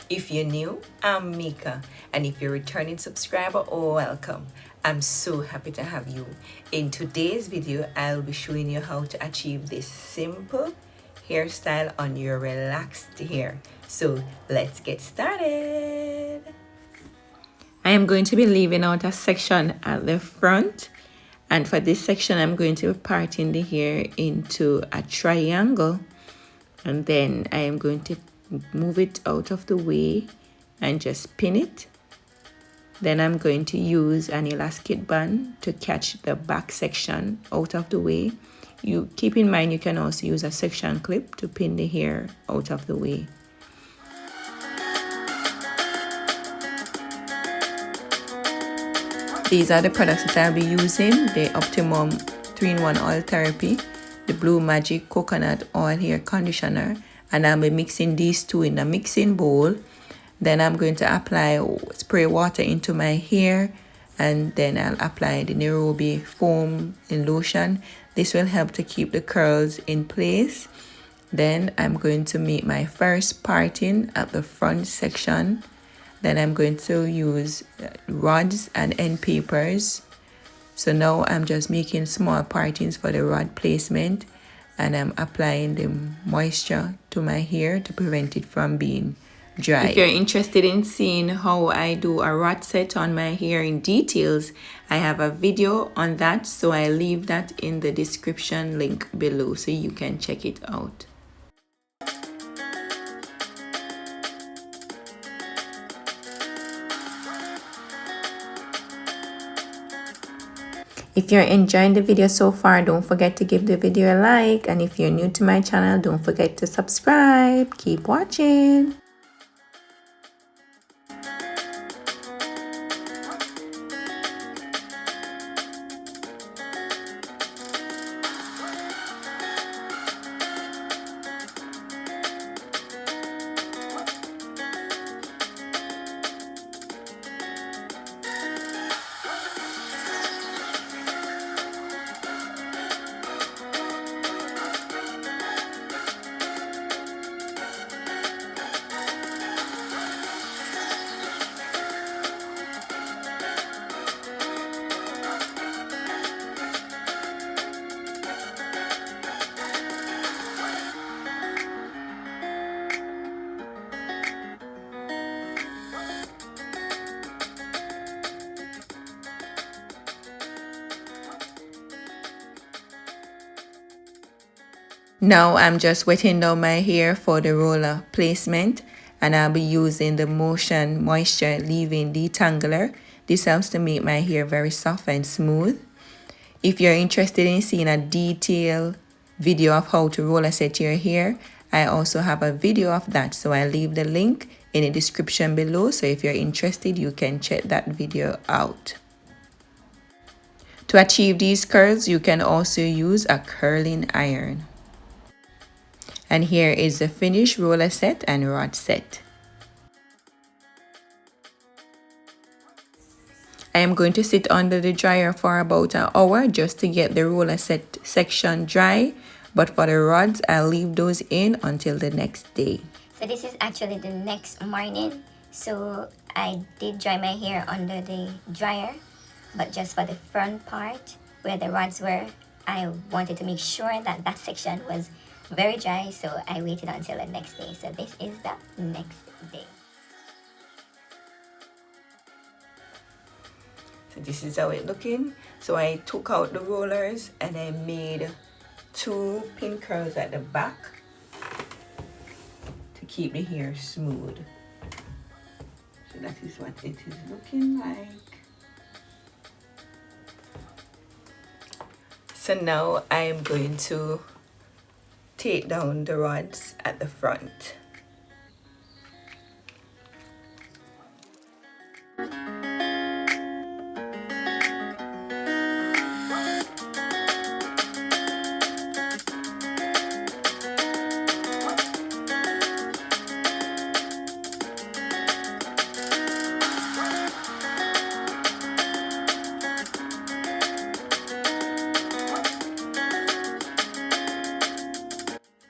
If you're new, I'm Mika, and if you're a returning subscriber, welcome. I'm so happy to have you. In today's video, I'll be showing you how to achieve this simple hairstyle on your relaxed hair. So let's get started. I am going to be leaving out a section at the front, and for this section I'm going to be parting the hair into a triangle, and then I am going to move it out of the way and just pin it. Then I'm going to use an elastic band to catch the back section out of the way. You keep in mind you can also use a section clip to pin the hair out of the way. These are the products that I'll be using: the Optimum 3-in-1 Oil Therapy, the Blue Magic Coconut Oil Hair Conditioner, and I'll be mixing these two in a mixing bowl. Then I'm going to spray water into my hair, and then I'll apply the Nairobi foam in lotion. This will help to keep the curls in place. Then I'm going to make my first parting at the front section. Then I'm going to use rods and end papers. So now I'm just making small partings for the rod placement, and I'm applying the moisture to my hair to prevent it from being dry. If you're interested in seeing how I do a rod set on my hair in details, I have a video on that, so I leave that in the description link below so you can check it out. If you're enjoying the video so far, don't forget to give the video a like, and if you're new to my channel, don't forget to subscribe. Keep watching. Now I'm just wetting down my hair for the roller placement, and I'll be using the Motion Moisture Leave-In Detangler. This helps to make my hair very soft and smooth. If you're interested in seeing a detailed video of how to roller set your hair, I also have a video of that, so I'll leave the link in the description below, so if you're interested you can check that video out. To achieve these curls, you can also use a curling iron. And here is the finished roller set and rod set. I am going to sit under the dryer for about an hour just to get the roller set section dry, but for the rods I'll leave those in until the next day. So this is actually the next morning, so I did dry my hair under the dryer, but just for the front part where the rods were, I wanted to make sure that that section was very dry, so I waited until the next day. So this is the next day. So this is how it's looking. So I took out the rollers and I made 2 pin curls at the back to keep the hair smooth. So that is what it is looking like. So now I'm going to take down the rods at the front.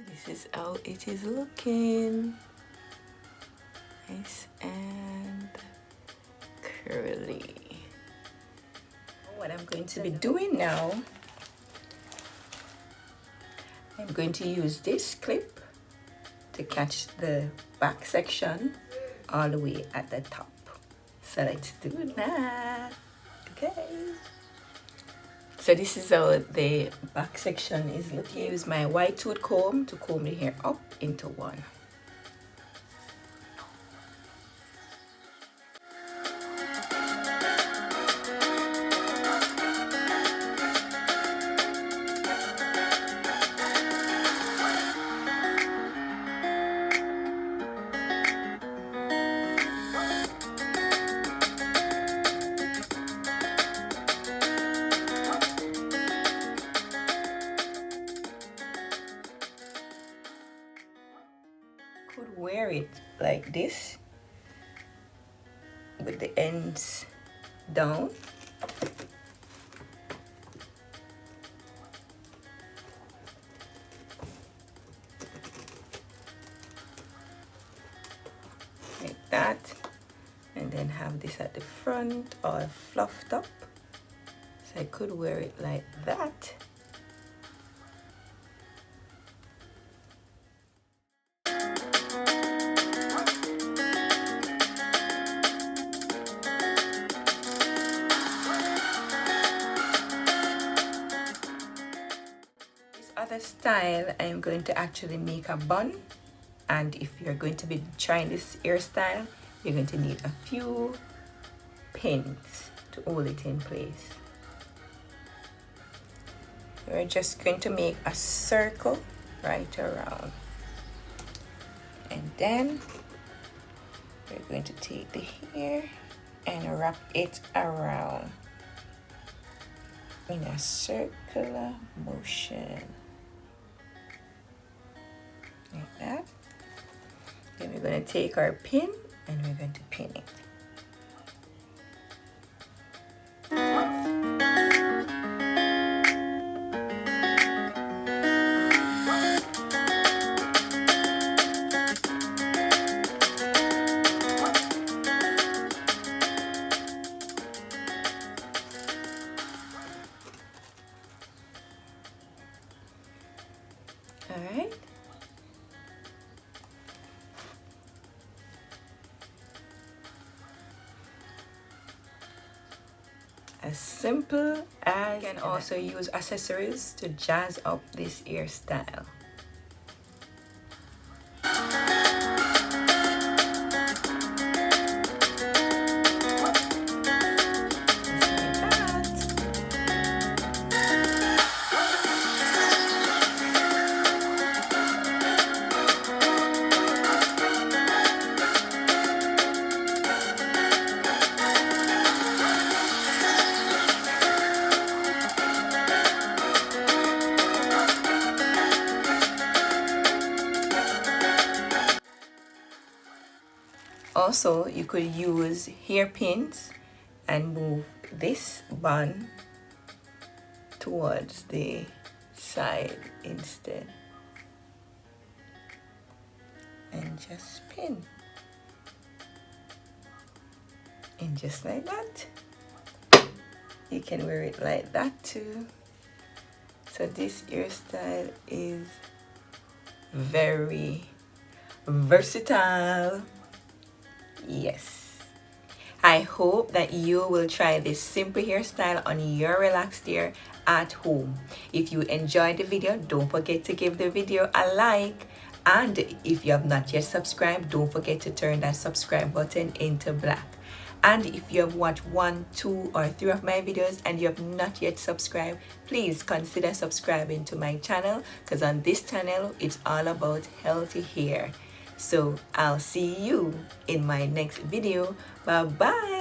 This is how it is looking. I nice and curly. What I'm going to be doing now, I'm going to use this clip to catch the back section all the way at the top. So let's do that. Okay. So this is how the back section is looking. Use my white tooth comb to comb the hair up into one. Could wear it like this with the ends down. Like that, and then have this at the front all fluffed up. So I could wear it like that. Other style, I'm going to actually make a bun, and if you're going to be trying this hairstyle, you're going to need a few pins to hold it in place. We're just going to make a circle right around, and then we're going to take the hair and wrap it around in a circular motion. Like that. Then we're going to take our pin and we're going to pin it. All right. As simple as. You can also use accessories to jazz up this hairstyle. Also, you could use hairpins and move this bun towards the side instead. And just pin. And just like that. You can wear it like that too. So this hairstyle is very versatile. Yes, I hope that you will try this simple hairstyle on your relaxed hair at home. If you enjoyed the video, don't forget to give the video a like, and if you have not yet subscribed, don't forget to turn that subscribe button into black. And if you have watched 1, 2, or 3 of my videos and you have not yet subscribed, please consider subscribing to my channel, because on this channel it's all about healthy hair. So I'll see you in my next video. Bye bye.